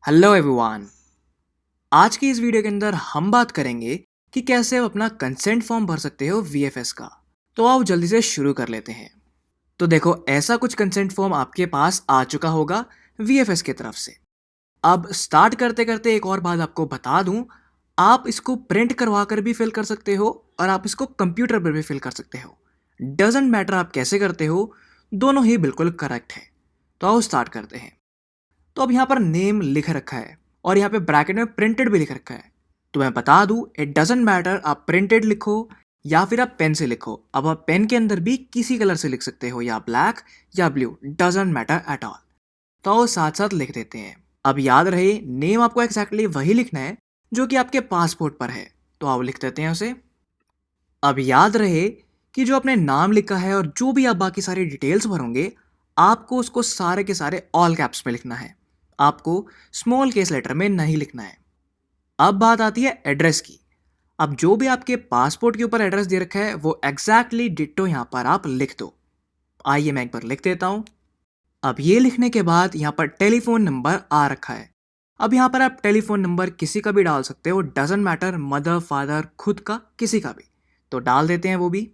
Hello everyone. आज की इस वीडियो के अंदर हम बात करेंगे कि कैसे आप अपना कंसेंट फॉर्म भर सकते हो वीएफएस का। तो आओ जल्दी से शुरू कर लेते हैं। तो देखो, ऐसा कुछ कंसेंट फॉर्म आपके पास आ चुका होगा वीएफएस की तरफ से। अब स्टार्ट करते करते एक और बात आपको बता दूं, आप इसको प्रिंट करवा कर भी फिल कर सकते हो और आप इसको कंप्यूटर पर भी फिल कर सकते हो। डजेंट मैटर आप कैसे करते हो, दोनों ही बिल्कुल करेक्ट है। तो आओ स्टार्ट करते हैं। तो अब यहाँ पर नेम लिख रखा है और यहाँ पे ब्रैकेट में प्रिंटेड भी लिख रखा है। तो मैं बता दूं, इट डजेंट मैटर आप प्रिंटेड लिखो या फिर आप पेन से लिखो। अब आप पेन के अंदर भी किसी कलर से लिख सकते हो, या ब्लैक या blue, doesn't matter at all. तो आओ साथ साथ लिख देते हैं। अब याद रहे, नेम आपको एक्जैक्टली वही लिखना है जो कि आपके पासपोर्ट पर है। तो आओ लिख देते हैं उसे। अब याद रहे कि जो आपने नाम लिखा है और जो भी आप बाकी सारी डिटेल्स भरोगे, आपको उसको सारे के सारे ऑल कैप्स में लिखना है। आपको स्मॉल केस लेटर में नहीं लिखना है। अब बात आती है एड्रेस की। अब जो भी आपके पासपोर्ट के ऊपर एड्रेस दे रखा है वो एग्जैक्टली डिट्टो यहाँ पर आप लिख दो। आइए मैं एक बार लिख देता हूँ। अब ये लिखने के बाद यहाँ पर टेलीफोन नंबर आ रखा है। अब यहाँ पर आप टेलीफोन नंबर किसी का भी डाल सकते हो, डजेंट मैटर, मदर, फादर, खुद का, किसी का भी। तो डाल देते हैं वो भी।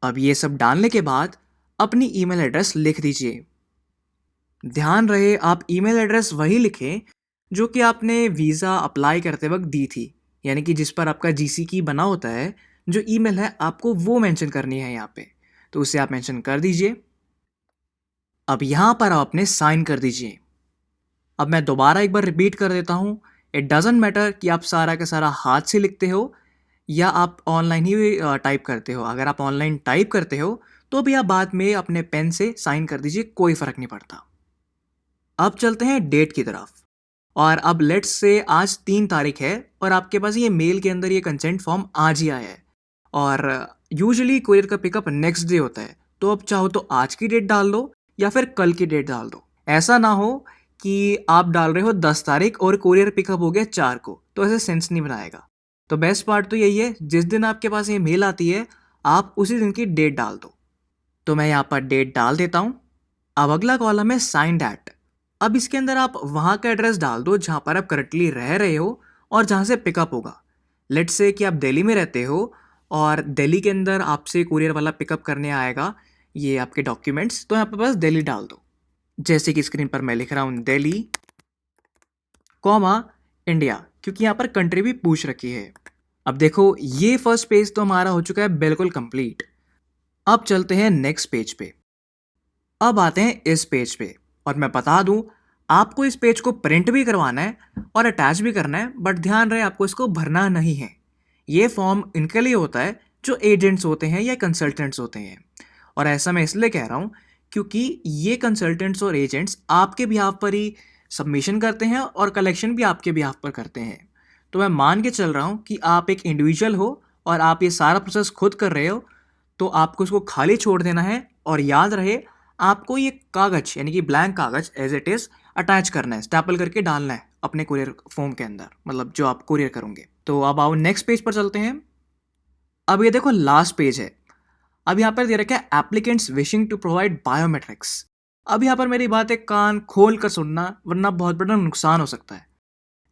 अब ये सब डालने के बाद अपनी ईमेल एड्रेस लिख दीजिए। ध्यान रहे आप ईमेल एड्रेस वही लिखें जो कि आपने वीज़ा अप्लाई करते वक्त दी थी, यानी कि जिस पर आपका जीसी की बना होता है। जो ईमेल है आपको वो मेंशन करनी है यहाँ पे, तो उसे आप मेंशन कर दीजिए। अब यहाँ पर आप अपने साइन कर दीजिए। अब मैं दोबारा एक बार रिपीट कर देता हूँ, इट डजेंट मैटर कि आप सारा का सारा हाथ से लिखते हो या आप ऑनलाइन ही टाइप करते हो। अगर आप ऑनलाइन टाइप करते हो तो भी आप बाद में अपने पेन से साइन कर दीजिए, कोई फ़र्क नहीं पड़ता। अब चलते हैं डेट की तरफ। और अब लेट्स से आज 3 तारीख है और आपके पास ये मेल के अंदर ये कंसेंट फॉर्म आज ही आया है। और यूजुअली कोरियर का पिकअप नेक्स्ट डे होता है। तो अब चाहो तो आज की डेट डाल दो या फिर कल की डेट डाल दो। ऐसा ना हो कि आप डाल रहे हो 10 तारीख और कोरियर पिकअप हो गया 4 को, तो ऐसे सेंस नहीं बनाएगा। तो बेस्ट पार्ट तो यही है, जिस दिन आपके पास ये मेल आती है आप उसी दिन की डेट डाल दो। तो मैं यहाँ पर डेट डाल देता हूँ। अब अगला कॉलम है साइंड एट। अब इसके अंदर आप वहाँ का एड्रेस डाल दो जहाँ पर आप करंटली रह रहे हो और जहाँ से पिकअप होगा। लेट्स से कि आप दिल्ली में रहते हो और दिल्ली के अंदर आपसे कुरियर वाला पिकअप करने आएगा ये आपके डॉक्यूमेंट्स, तो यहाँ पर बस दिल्ली डाल दो। जैसे कि स्क्रीन पर मैं लिख रहा हूँ, दिल्ली कॉमा इंडिया, क्योंकि यहाँ पर कंट्री भी पूछ रखी है। अब देखो, ये फर्स्ट पेज तो हमारा हो चुका है बिल्कुल कंप्लीट। अब चलते हैं नेक्स्ट पेज पे। अब आते हैं इस पेज पे और मैं बता दूं, आपको इस पेज को प्रिंट भी करवाना है और अटैच भी करना है, बट ध्यान रहे आपको इसको भरना नहीं है। ये फॉर्म इनके लिए होता है जो एजेंट्स होते हैं या कंसल्टेंट्स होते हैं। और ऐसा मैं इसलिए कह रहा हूँ क्योंकि ये कंसल्टेंट्स और एजेंट्स आपके बिहाफ पर ही सबमिशन करते हैं और कलेक्शन भी आपके बिहाफ पर करते हैं। तो मैं मान के चल रहा हूँ कि आप एक इंडिविजुअल हो और आप ये सारा प्रोसेस खुद कर रहे हो, तो आपको इसको खाली छोड़ देना है। और याद रहे, आपको ये कागज यानी कि ब्लैंक कागज एज इट इज़ अटैच करना है, स्टैपल करके डालना है अपने कुरियर फॉर्म के अंदर, मतलब जो आप कुरियर करोगे। तो अब आओ नेक्स्ट पेज पर चलते हैं। अब ये देखो लास्ट पेज है। अब यहाँ पर दे रखा है applicants wishing to provide biometrics. अब यहाँ पर मेरी बात है, कान खोल कर सुनना वरना बहुत बड़ा नुकसान हो सकता है।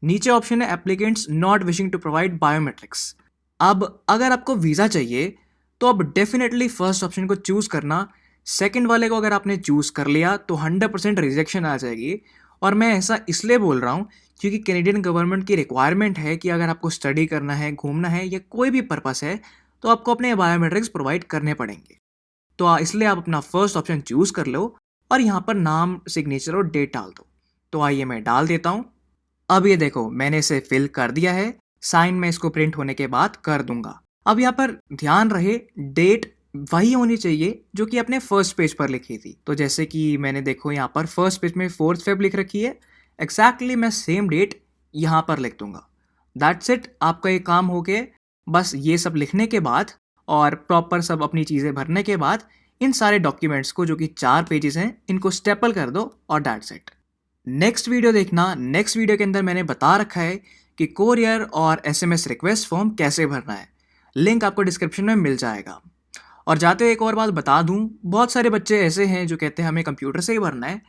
नीचे ऑप्शन है applicants not wishing to provide biometrics. अब अगर आपको वीज़ा चाहिए तो अब डेफिनेटली फर्स्ट ऑप्शन को चूज़ करना। सेकंड वाले को अगर आपने चूज़ कर लिया तो 100% रिजेक्शन आ जाएगी। और मैं ऐसा इसलिए बोल रहा हूँ क्योंकि कैनेडियन गवर्नमेंट की रिक्वायरमेंट है कि अगर आपको स्टडी करना है, घूमना है या कोई भी पर्पस है, तो आपको अपने बायोमेट्रिक्स प्रोवाइड करने पड़ेंगे। तो इसलिए आप अपना फर्स्ट ऑप्शन चूज़ कर लो और यहाँ पर नाम, सिग्नेचर और डेट डाल दो। तो आइए मैं डाल देता हूँ। अब ये देखो, मैंने इसे फिल कर दिया है। साइन मैं इसको प्रिंट होने के बाद कर दूंगा। अब यहाँ पर ध्यान रहे, डेट वही होनी चाहिए जो कि आपने फर्स्ट पेज पर लिखी थी। तो जैसे कि मैंने देखो यहाँ पर फर्स्ट पेज में 4 फेब लिख रखी है, एग्जैक्टली मैं सेम डेट यहाँ पर लिख दूंगा। दैट्स इट, आपका ये काम हो गया। बस ये सब लिखने के बाद और प्रॉपर सब अपनी चीज़ें भरने के बाद इन सारे डॉक्यूमेंट्स को, जो कि 4 पेजेस हैं, इनको स्टेपल कर दो और दैट्स इट। नेक्स्ट वीडियो देखना। नेक्स्ट वीडियो के अंदर मैंने बता रखा है कि कोरियर और एसएमएस रिक्वेस्ट फॉर्म कैसे भरना है। लिंक आपको डिस्क्रिप्शन में मिल जाएगा। और जाते हुए एक और बात बता दूं, बहुत सारे बच्चे ऐसे हैं जो कहते हैं हमें कंप्यूटर से ही भरना है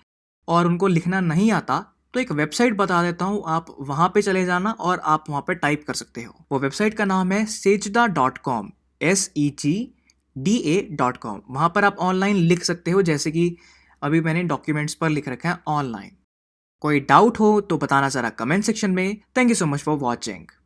और उनको लिखना नहीं आता। तो एक वेबसाइट बता देता हूँ, आप वहाँ पे चले जाना और आप वहाँ पे टाइप कर सकते हो। वो वेबसाइट का नाम है Sejda.com, SEGDA.com। वहाँ पर आप ऑनलाइन लिख सकते हो, जैसे कि अभी मैंने डॉक्यूमेंट्स पर लिख रखा है ऑनलाइन। कोई डाउट हो तो बताना ज़रा कमेंट सेक्शन में। Thank you so much for watching.